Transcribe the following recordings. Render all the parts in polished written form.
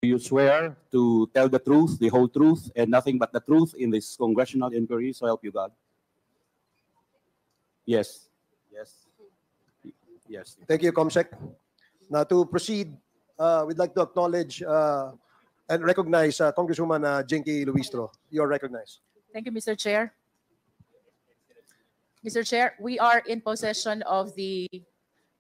Do you swear to tell the truth, the whole truth, and nothing but the truth in this congressional inquiry? So help you God. Yes. Yes. Yes. Thank you, Comsec. Now, to proceed, we'd like to acknowledge and recognize Congresswoman Jinky Luistro. You are recognized. Thank you, Mr. Chair. Mr. Chair, we are in possession of the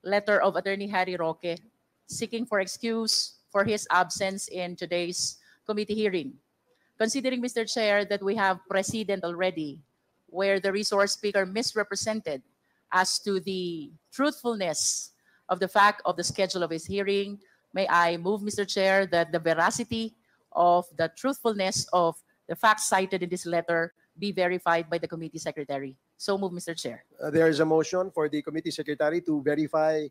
letter of Attorney Harry Roque seeking for excuse for his absence in today's committee hearing. Considering, Mr. Chair, that we have precedent already where the resource speaker misrepresented as to the truthfulness of the fact of the schedule of his hearing, may I move, Mr. Chair, that the veracity of the truthfulness of the facts cited in this letter be verified by the committee secretary. So move, Mr. Chair. There is a motion for the committee secretary to verify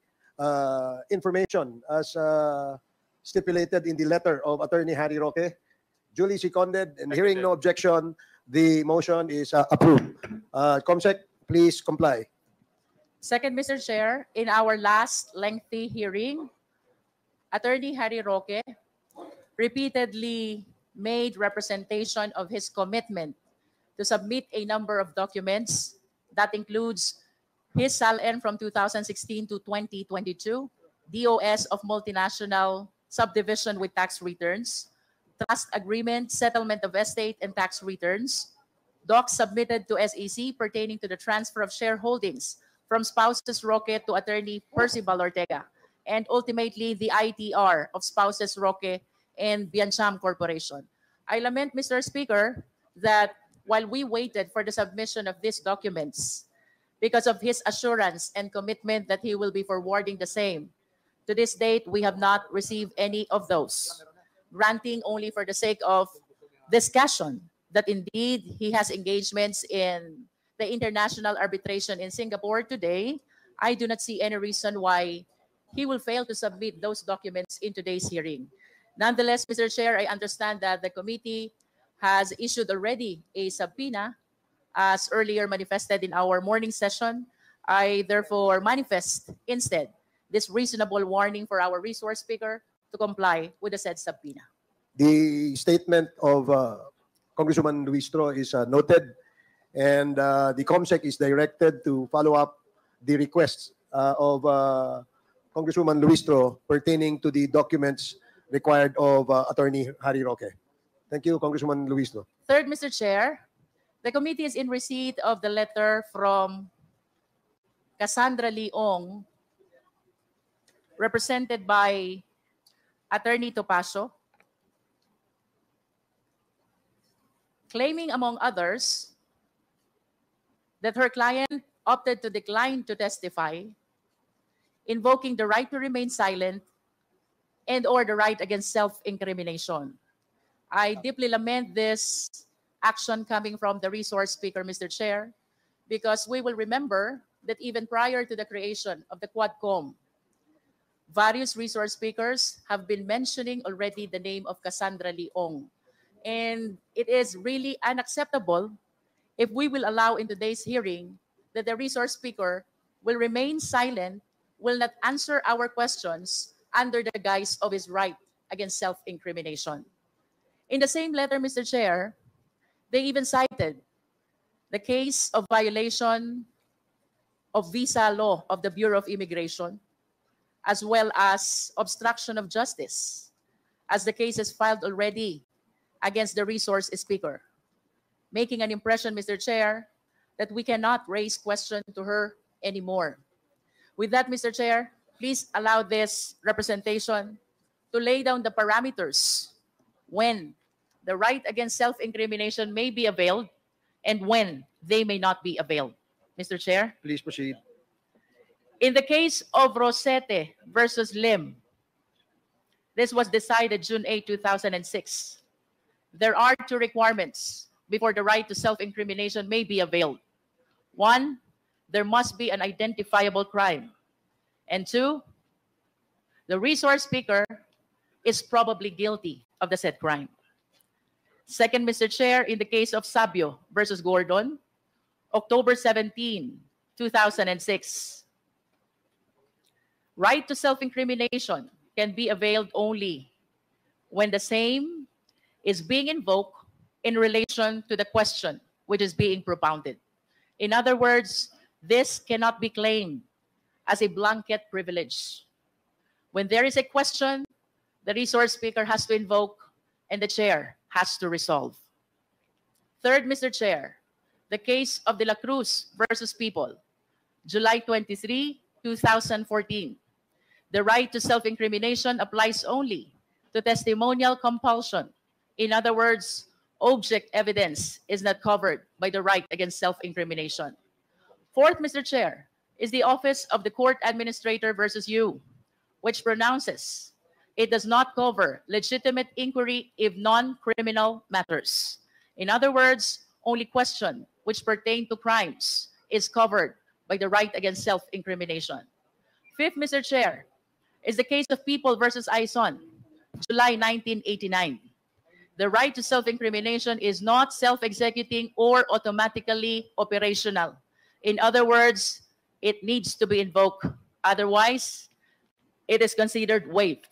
information as stipulated in the letter of Attorney Harry Roque. Duly seconded, and hearing no objection, the motion is approved. Comsec, please comply. Second, Mr. Chair, in our last lengthy hearing, Attorney Harry Roque repeatedly made representation of his commitment to submit a number of documents that includes his SALN from 2016 to 2022, DOS of multinational subdivision with tax returns, trust agreement, settlement of estate and tax returns, docs submitted to SEC pertaining to the transfer of shareholdings from spouses Roque to Attorney Percival Ortega, and ultimately the ITR of spouses Roque and Biancham Corporation. I lament, Mr. Speaker, that while we waited for the submission of these documents, because of his assurance and commitment that he will be forwarding the same, to this date, we have not received any of those, granting only for the sake of discussion that indeed he has engagements in the international arbitration in Singapore today. I do not see any reason why he will fail to submit those documents in today's hearing. Nonetheless, Mr. Chair, I understand that the committee has issued already a subpoena as earlier manifested in our morning session. I therefore manifest instead this reasonable warning for our resource speaker to comply with the said subpoena. The statement of Congresswoman Luistro is noted, and the COMSEC is directed to follow up the requests of Congresswoman Luistro pertaining to the documents required of Attorney Harry Roque. Thank you, Congresswoman Luistro. Third, Mr. Chair, the committee is in receipt of the letter from Cassandra Leong, represented by Attorney Topacio, claiming, among others, that her client opted to decline to testify, invoking the right to remain silent and or the right against self-incrimination. I deeply lament this action coming from the resource speaker, Mr. Chair, because we will remember that even prior to the creation of the Quadcom, various resource speakers have been mentioning already the name of Cassandra Leong. And it is really unacceptable if we will allow in today's hearing that the resource speaker will remain silent, will not answer our questions under the guise of his right against self-incrimination. In the same letter, Mr. Chair, they even cited the case of violation of visa law of the Bureau of Immigration, as well as obstruction of justice, as the case is filed already against the resource speaker, making an impression, Mr. Chair, that we cannot raise question to her anymore. With that, Mr. Chair, please allow this representation to lay down the parameters when the right against self-incrimination may be availed and when they may not be availed. Mr. Chair? Please proceed. In the case of Rosete versus Lim, this was decided June 8, 2006. There are two requirements before the right to self-incrimination may be availed. One, there must be an identifiable crime. And two, the resource speaker is probably guilty of the said crime. Second, Mr. Chair, in the case of Sabio versus Gordon, October 17, 2006, right to self-incrimination can be availed only when the same is being invoked in relation to the question which is being propounded. In other words, this cannot be claimed as a blanket privilege. When there is a question, the resource speaker has to invoke and the chair has to resolve. Third, Mr. Chair, the case of De La Cruz versus People, July 23, 2014. The right to self-incrimination applies only to testimonial compulsion. In other words, object evidence is not covered by the right against self-incrimination. Fourth, Mr. Chair, is the Office of the Court Administrator versus you, which pronounces it does not cover legitimate inquiry if non-criminal matters. In other words, only question which pertain to crimes is covered by the right against self-incrimination. Fifth, Mr. Chair, is the case of People versus Aison, July 1989. The right to self-incrimination is not self-executing or automatically operational. In other words, it needs to be invoked. Otherwise, it is considered waived.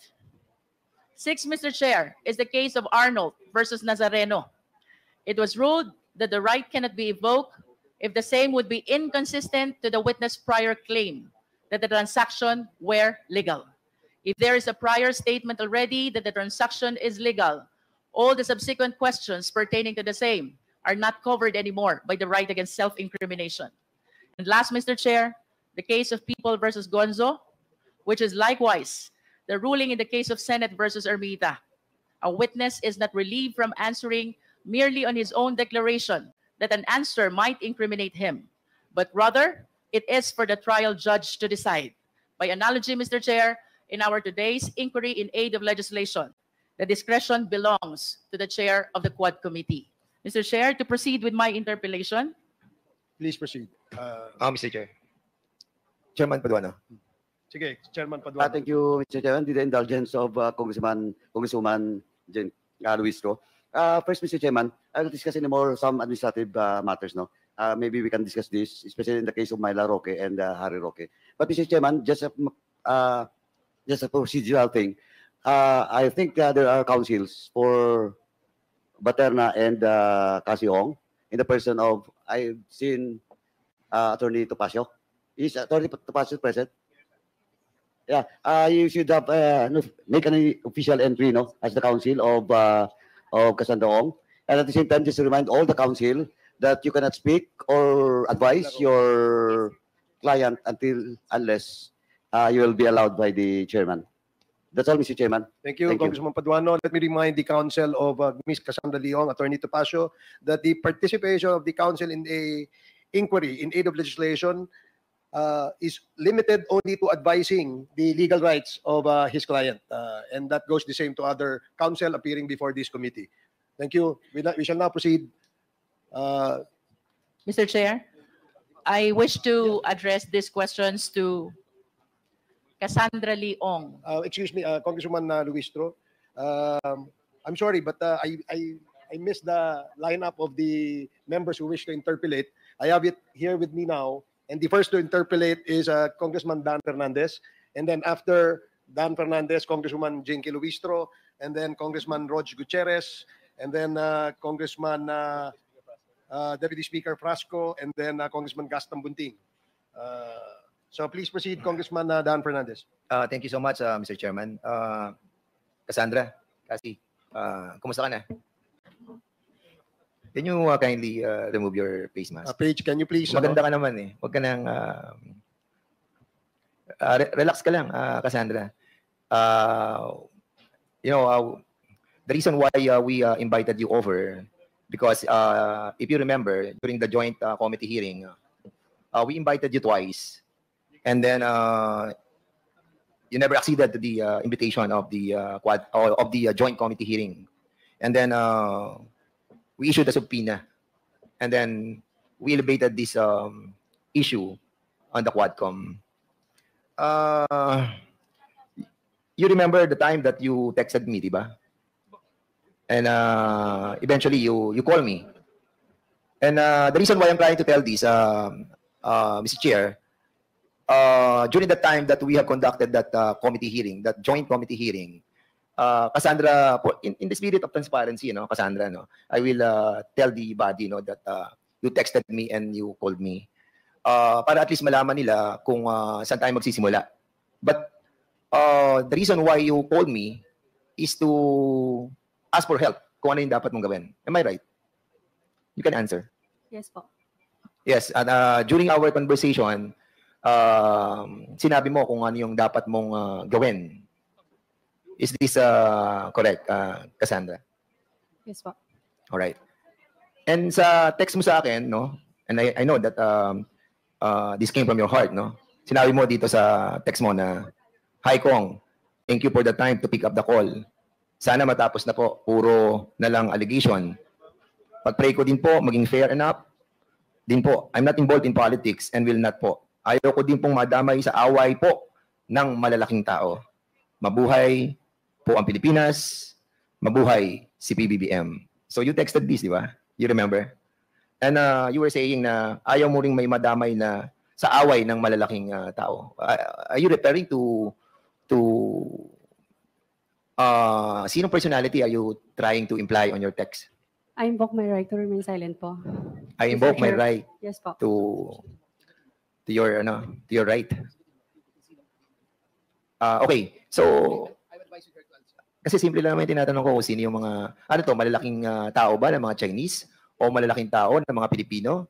Six, Mr. Chair, is the case of Arnold versus Nazareno. It was ruled that the right cannot be invoked if the same would be inconsistent to the witness' prior claim that the transaction were legal. If there is a prior statement already that the transaction is legal, all the subsequent questions pertaining to the same are not covered anymore by the right against self-incrimination. And last, Mr. Chair, the case of People versus Gonzo, which is likewise the ruling in the case of Senate versus Ermita. A witness is not relieved from answering merely on his own declaration that an answer might incriminate him, but rather it is for the trial judge to decide. By analogy, Mr. Chair, in our today's inquiry in aid of legislation, the discretion belongs to the chair of the Quad Committee. Mr. Chair, to proceed with my interpellation. Please proceed. Mr. Chair. Chairman Paduano. Sige, Chairman Paduano. Thank you, Mr. Chairman. With the indulgence of Congresswoman Jen Luistro. First, Mr. Chairman, I will discuss some administrative matters. No, maybe we can discuss this, especially in the case of Myla Roque and Harry Roque. But, Mr. Chairman, just a procedural thing. I think there are counsels for Baterna and Casiong in the person of, I've seen Attorney Topacio. Is Attorney Topacio present? Yeah, you should have make an official entry, no, as the counsel of Cassandra Ong. And at the same time, just to remind all the counsel that you cannot speak or advise your client unless you will be allowed by the chairman. That's all, Mr. Chairman. Thank you, Congressman Paduano. Let me remind the counsel of Ms. Cassandra Leong, Attorney Topacio, that the participation of the counsel in a inquiry in aid of legislation is limited only to advising the legal rights of his client. And that goes the same to other counsel appearing before this committee. Thank you. We shall now proceed. Mr. Chair, I wish to address these questions to Cassandra Leong. Excuse me, Congresswoman Luistro. I'm sorry, but I missed the lineup of the members who wish to interpellate. I have it here with me now. And the first to interpellate is Congressman Dan Fernandez. And then after Dan Fernandez, Congresswoman Jinky Luistro, and then Congressman Rog Gutierrez, and then Congressman Deputy Speaker Frasco, and then Congressman Gaston Bunting. So please proceed, Congressman Dan Fernandez. Thank you so much, Mr. Chairman. Cassandra, Cassie, kumusta ka na? Can you kindly remove your face mask? Paige, can you please? Maganda ka naman eh. Huwag ka nang... relax ka lang, Cassandra. You know, the reason why we invited you over, because if you remember, during the joint committee hearing, we invited you twice. And then you never acceded to the invitation of the joint committee hearing. And then we issued a subpoena, and then we elevated this issue on the Quadcom. You remember the time that you texted me, diba? And eventually you called me. And the reason why I'm trying to tell this, Mr. Chair, during the time that we have conducted that committee hearing, that joint committee hearing, Cassandra, in the spirit of transparency, no, Cassandra, no, I will tell the body, no, that you texted me and you called me. Para at least malaman nila kung saan tayo magsisimula. But the reason why you called me is to ask for help kung ano yung dapat mong gawin. Am I right? You can answer. Yes po. Yes, and during our conversation, sinabi mo kung ano yung dapat mong gawin. Is this correct, Cassandra? Yes po. All right. And sa text mo sa akin, no, and I know that this came from your heart, no? Sinabi mo dito sa text mo na, "Hi Kong, thank you for the time to pick up the call. Sana matapos na po, puro na lang allegation. Pag-pray ko din po, maging fair enough. Din po, I'm not involved in politics and will not po. Ayaw ko din pong madamay sa away po ng malalaking tao. Mabuhay po ang Pilipinas, mabuhay si PBBM." So you texted this, di ba? You remember? And you were saying na ayaw mo ring may madamay na sa away ng malalaking tao. Are you referring to sinong personality are you trying to imply on your text? I invoke my right to remain silent po. I invoke my Chair. right Yes po. to your right. Okay. So kasi simple lang naman yung tinatanong ko kung sino yung mga malalaking tao ba ng mga Chinese o malalaking tao ng mga Pilipino?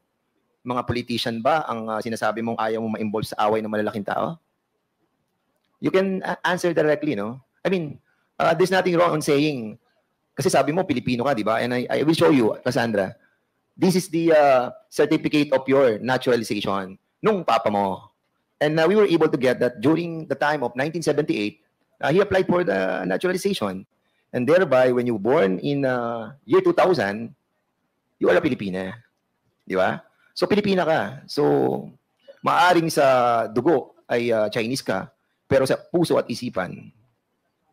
Mga politician ba ang sinasabi mong ayaw mo ma-involve sa away ng malalaking tao? You can answer directly, no? I mean, there's nothing wrong on saying, kasi sabi mo, Pilipino ka, di ba? And I will show you, Cassandra, this is the certificate of your naturalization nung papa mo. And we were able to get that during the time of 1978, he applied for the naturalization. And thereby, when you were born in year 2000, you are a Pilipina. Di ba? So, Pilipina ka. So, maaring sa dugo ay Chinese ka, pero sa puso at isipan,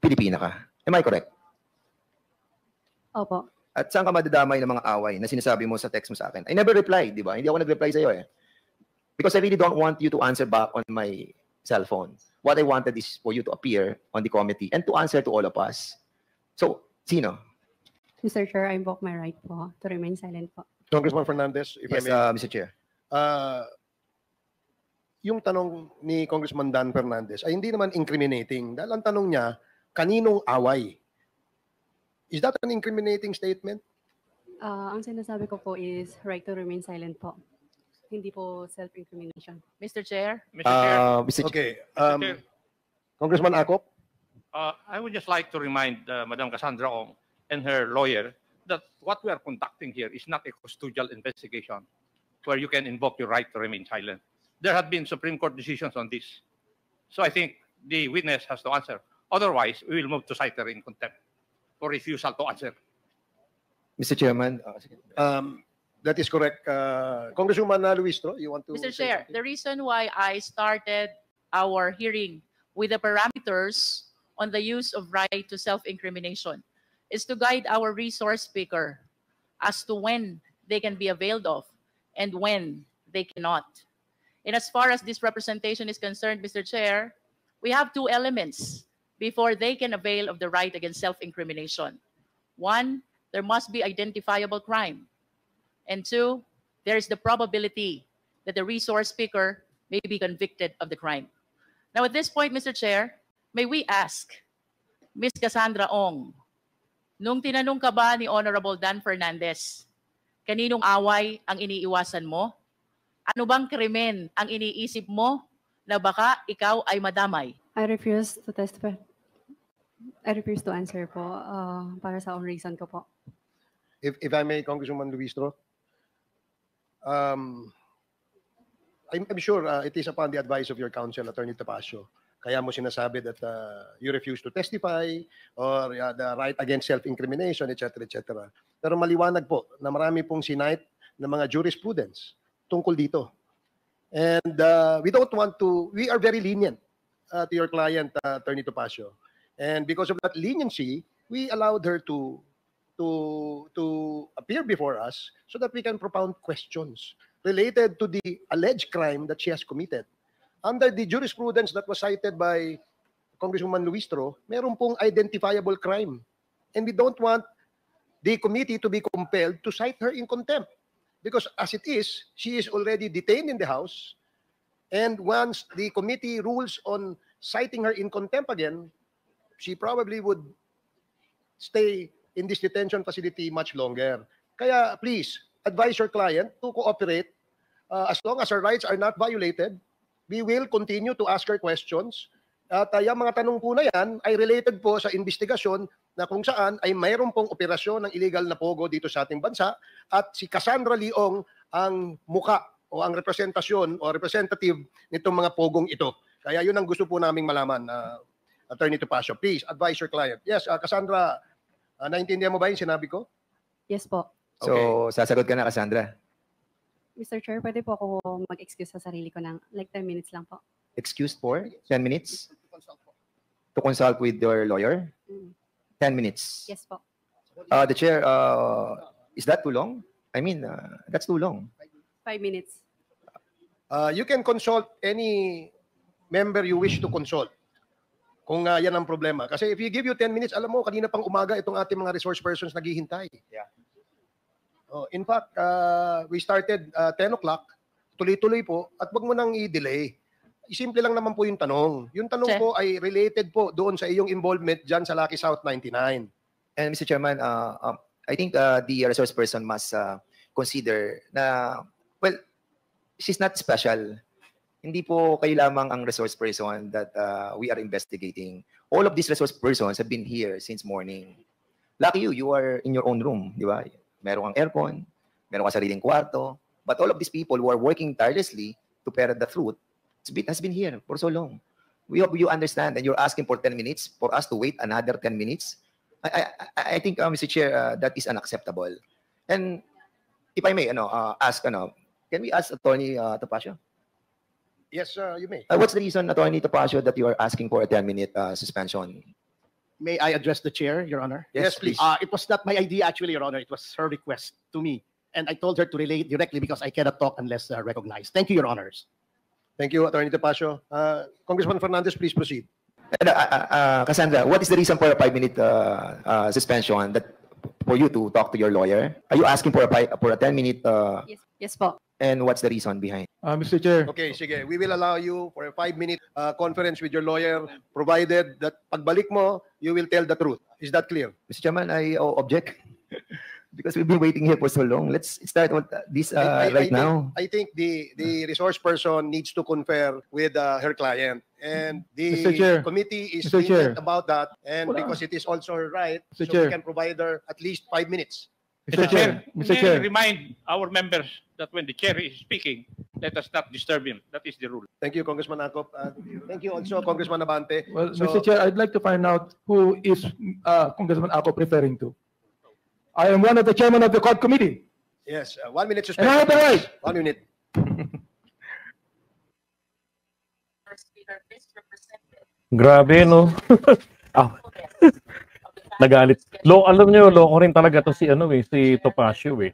Pilipina ka. Am I correct? Opo. At saan ka madadamay ng mga away na sinasabi mo sa text mo sa akin? I never replied, di ba? Hindi ako nag-reply sa'yo eh. Because I really don't want you to answer back on my cell phone. What I wanted is for you to appear on the committee and to answer to all of us. So, sino? Mr. Chair, I invoke my right po to remain silent po. Congressman Fernandez, if Yes, I may. Mr. Chair. Yung tanong ni Congressman Dan Fernandez ay hindi naman incriminating. Dahil ang tanong niya, kaninong away? Is that an incriminating statement? Ang sinasabi ko po is right to remain silent po. Hindi po self-incrimination. Mr. Chair? Mr. Chair, Mr. Chair. Okay. Mr. Chair, Congressman Akop? I would just like to remind Madam Cassandra Ong and her lawyer that what we are conducting here is not a custodial investigation where you can invoke your right to remain silent. There have been Supreme Court decisions on this. So I think the witness has to answer. Otherwise, we will move to cite her in contempt for refusal to answer. Mr. Chairman. That is correct. Congresswoman Luistro, you want to Mr. say Chair, something? the reason why I started our hearing with the parameters on the use of right to self-incrimination is to guide our resource speaker as to when they can be availed of and when they cannot. And as far as this representation is concerned, Mr. Chair, we have two elements before they can avail of the right against self-incrimination. One, there must be identifiable crime. And two, there is the probability that the resource speaker may be convicted of the crime. Now, at this point, Mr. Chair, may we ask Ms. Cassandra Ong, nung tinanong ka ba ni Honorable Dan Fernandez, kaninong away ang iniiwasan mo? Ano bang krimen ang iniisip mo na baka ikaw ay madamay? I refuse to testify. I refuse to answer po para sa own reason ko po. If I may, Congresswoman Luistro, I'm sure it is upon the advice of your counsel, Attorney Tapasio. Kaya mo sinasabi that you refuse to testify or the right against self-incrimination, etc., etc. Pero maliwanag po na marami pong sinight ng mga jurisprudence tungkol dito. And we don't want to, we are very lenient to your client, Attorney Tapasio. And because of that leniency, we allowed her to appear before us so that we can propound questions related to the alleged crime that she has committed. Under the jurisprudence that was cited by Congresswoman Luistro, meron pong identifiable crime. And we don't want the committee to be compelled to cite her in contempt. Because as it is, she is already detained in the House. And once the committee rules on citing her in contempt again, she probably would stay in this detention facility much longer. Kaya please, advise your client to cooperate. As long as her rights are not violated, we will continue to ask her questions. At yung mga tanong po na yan ay related po sa investigasyon na kung saan ay mayroon pong operasyon ng illegal na pogo dito sa ating bansa at si Cassandra Leong ang muka o ang representasyon o representative nitong mga pogong ito. Kaya yun ang gusto po naming malaman, Attorney Topacio. Please, advise your client. Yes, Cassandra, naintindihan mo ba yung sinabi ko? Yes po. So, sasagot ka na, Cassandra. Mr. Chair, pwede po ako mag-excuse sa sarili ko ng like 10 minutes lang po. Excused for 10 minutes? To consult with your lawyer? 10 minutes. Yes po. The chair, is that too long? I mean, that's too long. 5 minutes. You can consult any member you wish to consult kung yan ang problema. Kasi if you give you 10 minutes, alam mo, kanina pang umaga itong ating mga resource persons naghihintay. Yeah. In fact, we started 10 o'clock, tuloy-tuloy po, at wag mo nang i-delay. Simple lang naman po yung tanong. Yung tanong Che. po ay related po doon sa iyong involvement dyan sa Lucky South 99. And Mr. Chairman, I think the resource person must consider na, well, she's not special. Hindi po kayo lamang ang resource person that we are investigating. All of these resource persons have been here since morning. Lucky you are in your own room, di ba? Meron kang aircon, meron kang sariling kwarto. But all of these people who are working tirelessly to ferret the truth has been here for so long. We hope you understand, and you're asking for 10 minutes for us to wait another 10 minutes. I think, Mr. Chair, that is unacceptable. And if I may, ask, can we ask Attorney Topacio? Yes, you may. What's the reason, Attorney Topacio, that you are asking for a 10-minute suspension? May I address the chair, Your Honor? Yes, please. It was not my idea, actually, Your Honor. It was her request to me. And I told her to relay directly because I cannot talk unless recognized. Thank you, Your Honors. Thank you, Attorney Topacio. Congressman Fernandez, please proceed. And, Cassandra, what is the reason for a 5-minute suspension that for you to talk to your lawyer? Are you asking for a 10-minute? Yes, yes po. And what's the reason behind? Mr. Chair, Okay, sige. We will allow you for a 5-minute conference with your lawyer, provided that pagbalik mo, you will tell the truth. Is that clear? Mr. Chairman, I object because we've been waiting here for so long. Let's start with this right now. I think the resource person needs to confer with her client. And Mr. the Chair. committee is Mr. Chair. lenient about that. And Wala. because it is also her right, Mr. so Chair. we can provide her at least 5 minutes. Mr. Chair, Mr. may I Chair, remind our members that when the chair is speaking, let us not disturb him. That is the rule. Thank you, Congressman Acop. Thank you also, Congressman Abante. well, So- Mr. Chair, I'd like to find out who is Congressman Acop referring to. I am one of the chairman of the court committee, Yes, 1 minute and I have the right. 1 minute. Grabe, no? Nagalit. Alam niyo, loko rin talaga to si si Topacio eh.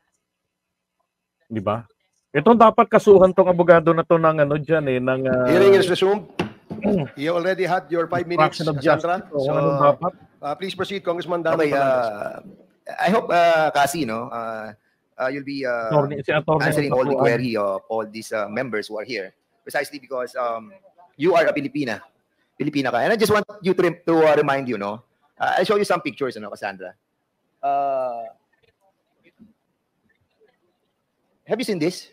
'Di ba? Ito dapat kasuhan tong abogado na to ng diyan ng Hearing is resumed. You already had your 5 minutes, obstruction of Cassandra. justice. O So, anong dapat? please proceed, Congressman Damo Okay, Fernandez. I hope, Cassie, you'll be Si Atty. answering all the query of all these members who are here, precisely because you are a Filipina ka. And I just want you to remind you, I'll show you some pictures, Cassandra. Have you seen this?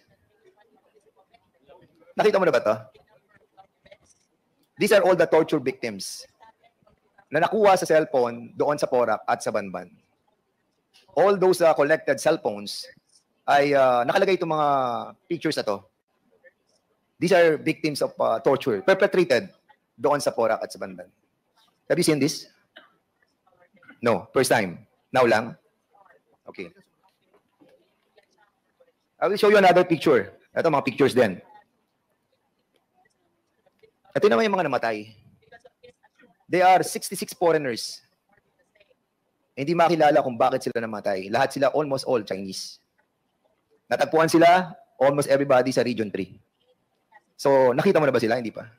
Nakita mo na ba to? These are all the torture victims na nakuha sa cellphone doon sa Porac at sa Banban. All those collected cell phones ay nakalagay itong mga pictures na to. These are victims of torture perpetrated doon sa Porac at sa Banban. Have you seen this? No, first time. Now lang? Okay. I will show you another picture. Ito mga pictures din. Ito naman yung mga namatay. They are 66 foreigners. Hindi makilala kung bakit sila namatay. Lahat sila, almost all Chinese. Natagpuan sila, almost everybody sa Region 3. So, nakita mo na ba sila? Hindi pa.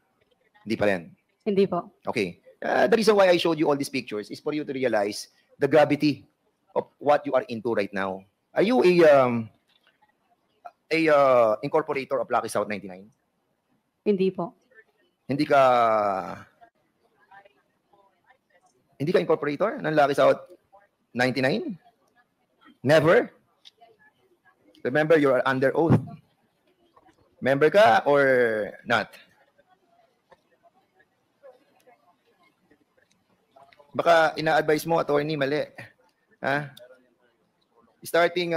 Hindi pa rin. Hindi po. Okay. The reason why I showed you all these pictures is for you to realize the gravity of what you are into right now. Are you a incorporator of Lucky South 99? Hindi po. Hindi ka incorporator ng Lucky South 99? Never? Remember, you are under oath. Member ka or not? Baka ina-advise mo, attorney, mali. Ha? Starting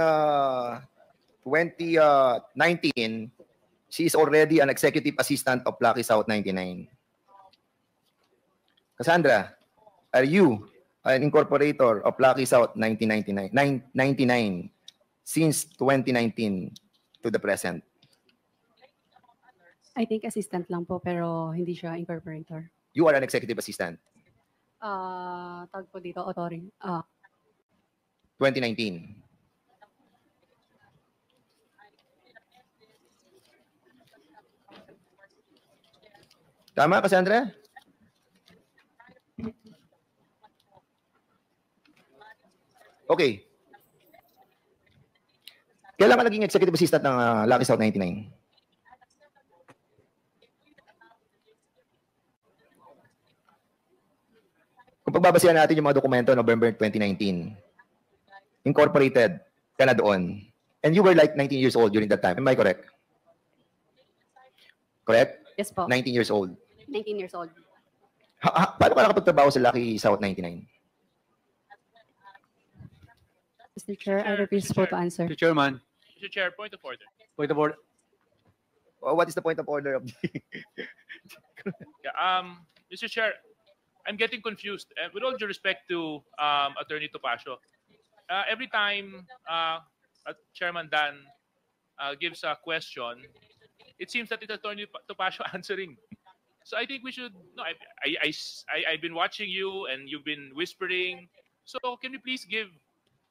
2019, she is already an executive assistant of Lucky South 99. Cassandra, are you an incorporator of Lucky South 99 since 2019 to the present? I think assistant lang po, pero hindi siya incorporator. You are an executive assistant. Tawag po dito, authority. 2019. Tama, Cassandra? Okay. Kailan ka naging executive assistant ng Lucky South 99? Kung pagbabasihan natin yung mga dokumento November 2019, incorporated ka na doon. And you were like 19 years old during that time. Am I correct? Correct? Yes po. 19 years old. 19 years old. Paano ka nakapagtrabaho sa Lucky South 99? Mr. Chair, I refuse po to answer. Mr. Chairman, Mr. Chair, point of order. point of order. What is the point of order of the... Yeah, Mr. Chair, I'm getting confused. With all due respect to Attorney Topacio, every time Chairman Dan gives a question, it seems that it's Attorney Topacio answering. So I think we should. No, I've been watching you, and you've been whispering. So can you please give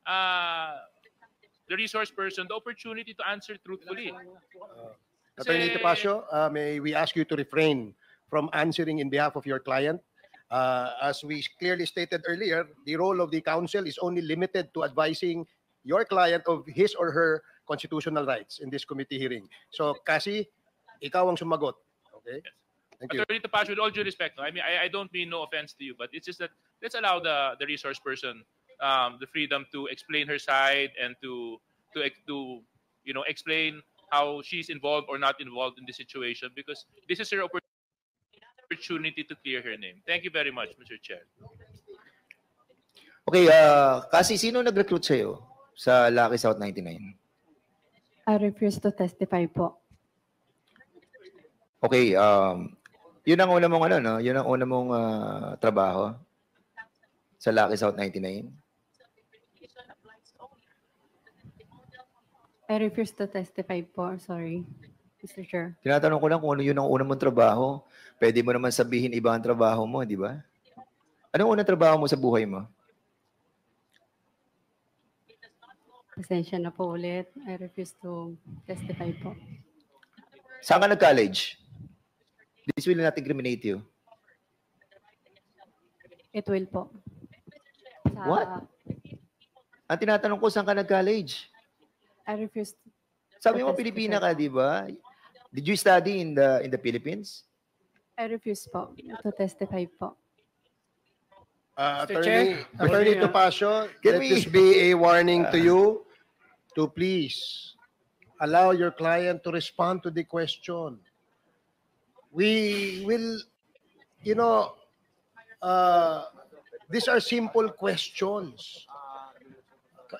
the resource person the opportunity to answer truthfully? Attorney Kasi- Topacio, may we ask you to refrain from answering in behalf of your client? As we clearly stated earlier, the role of the counsel is only limited to advising your client of his or her constitutional rights in this committee hearing. So, Cassie, ikaw ang sumagot. Okay? Thank you. Attorney Topacio, with all due respect, no? I mean, I don't mean no offense to you, but it's just that let's allow the resource person the freedom to explain her side and to explain how she's involved or not involved in the situation, because this is her opportunity to clear her name. Thank you very much, Mr. Chair. Okay, kasi sino nag-recruit sa'yo sa Lucky South 99? I refuse to testify po. Okay, yun ang una mong yun ang una mong trabaho sa Lucky South 99. I refuse to testify po. Sorry, Mr. Chair. Tinatanong ko lang kung ano yun ang una mong trabaho. Pwede mo naman sabihin iba ang trabaho mo, di ba? Anong unang trabaho mo sa buhay mo? Pasensya na po ulit. I refuse to testify po. Saan ka nag-college? This will not incriminate you. It will po. What? Ang tinatanong ko, saan ka nag-college? I refuse. Sabi mo, Pilipina ka, di ba? Did you study in the Philippines? I refuse po to testify po. Attorney Topacio, Can let we- this be a warning to you to please allow your client to respond to the question. We will, these are simple questions.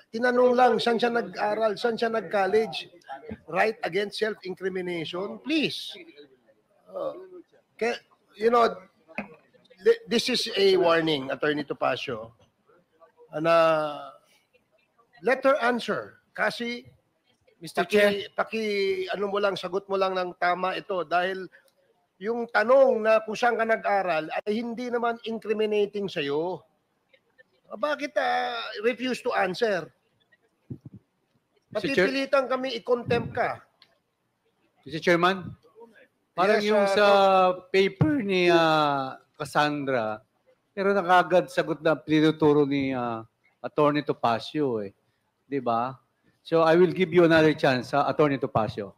Tinanong lang, saan siya nag-aral, saan siya nag-college, right against self-incrimination, please. This is a warning, Attorney Topacio, na let her answer. Kasi, Mr. Chair. ano mo lang, sagot mo lang ng tama ito dahil yung tanong na kung saan ka nag-aral ay hindi naman incriminating sa'yo. Bakit refuse to answer? Mr. Chair. Papipilitan kami i-contempt ka. Mr. Chairman, parang Yes, yung sa paper ni Cassandra, Pero nakagad sagot na tinuturo ni Attorney Topacio eh. 'Di ba? So I will give you another chance, Attorney Topacio.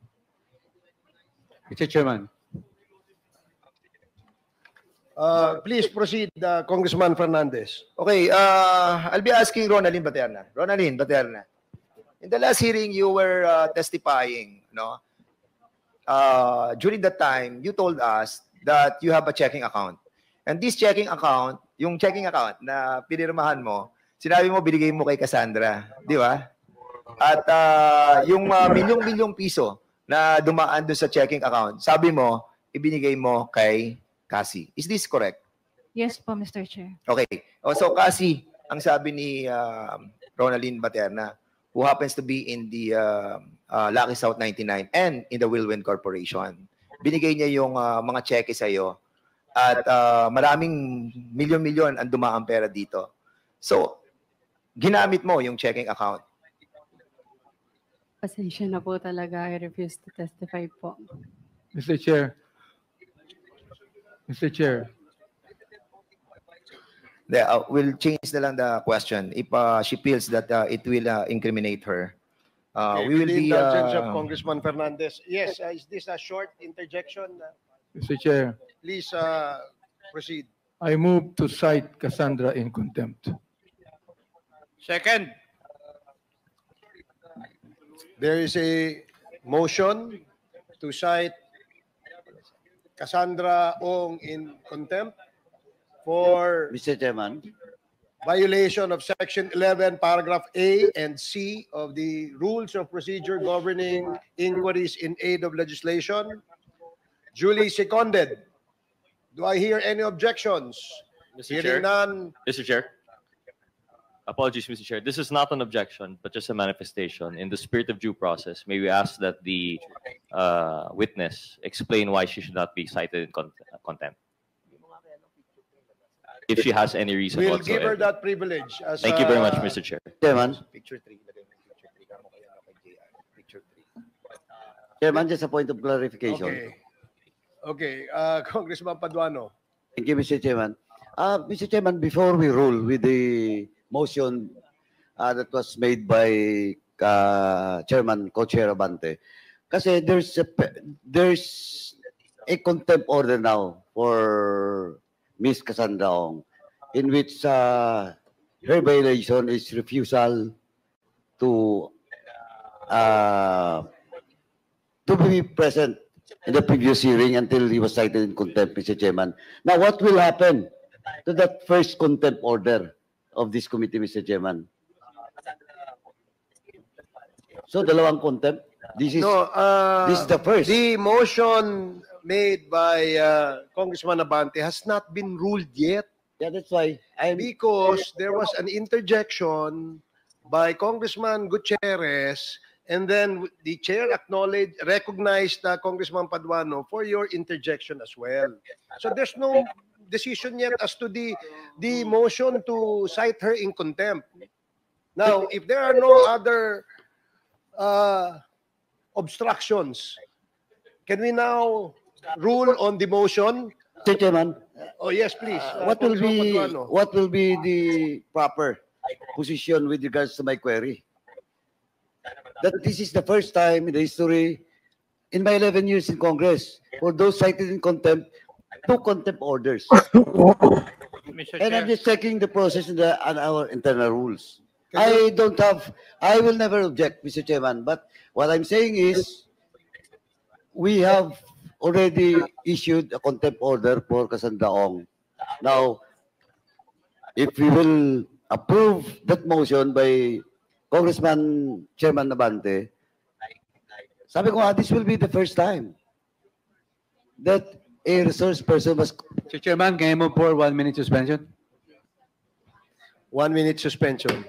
Mr. Chairman. Please proceed, Congressman Fernandez. Okay, I'll be asking Ronaldin Baterna. Ronaldin Baterna, in the last hearing, you were testifying, no? During that time, you told us that you have a checking account. And this checking account, yung checking account na pinirmahan mo, sinabi mo, binigay mo kay Cassandra. Di ba? At yung milyong-milyong piso na dumaan doon sa checking account, sabi mo, ibinigay mo kay Cassie. Is this correct? Yes po, Mr. Chair. Okay. So Cassie, ang sabi ni Ronaldin Baterna, who happens to be in the Lucky South 99 and in the Wilwin Corporation, binigay niya yung mga cheque sa iyo at maraming milyon-milyon ang dumaang pera dito. So, ginamit mo yung checking account. Pasensya na po talaga. I refuse to testify po. Mr. Chair. Mr. Chair. We'll change na lang the question. If she feels that it will incriminate her, Okay, we will with the be... indulgence of Congressman Fernandez. Yes, is this a short interjection? Mr. Chair, Please proceed. I move to cite Cassandra in contempt. Second. There is a motion to cite Cassandra Ong in contempt for Mr. Chairman. violation of Section 11, Paragraph A and C of the Rules of Procedure governing inquiries in aid of legislation. Duly seconded. Do I hear any objections? Mr. Hearing Chair. none. Mr. Chair. Apologies, Mr. Chair. This is not an objection, but just a manifestation. In the spirit of due process, may we ask that the witness explain why she should not be cited in contempt? If she has any reason We'll give her whatsoever. that privilege. As, Thank you very much, Mr. Chair. Chairman. Picture 3. Chairman, just a point of clarification. Okay. Okay. Congressman Paduano. Thank you, Mr. Chairman. Mr. Chairman, before we rule with the motion that was made by Chairman Co-Chair Abante, kasi there's a contempt order now for Miss Cassandra Ong, in which her violation is refusal to be present in the previous hearing until he was cited in contempt, Mr. Chairman. Now, what will happen to that first contempt order of this committee, Mr. Chairman? So, dalawang contempt? This is the first. The motion made by Congressman Abante has not been ruled yet. Yeah, that's why. Because there was an interjection by Congressman Gutierrez, and then the chair recognized Congressman Paduano for your interjection as well. So there's no decision yet as to the motion to cite her in contempt. Now, if there are no other obstructions, can we now rule on the motion? Mr. Chairman. Oh yes, please. What will Congressman be the proper position with regards to my query? That this is the first time in the history, in my 11 years in Congress, for those cited in contempt, 2 contempt orders. And I'm just checking the process on our internal rules. I will never object, Mr. Chairman, but what I'm saying is, we have already issued a contempt order for Cassandra Ong. Now, if we will approve that motion by Congressman Chairman Abante, sabi ko this will be the first time that a resource person was... Mr. Chairman, can I move for 1 minute suspension? 1 minute suspension.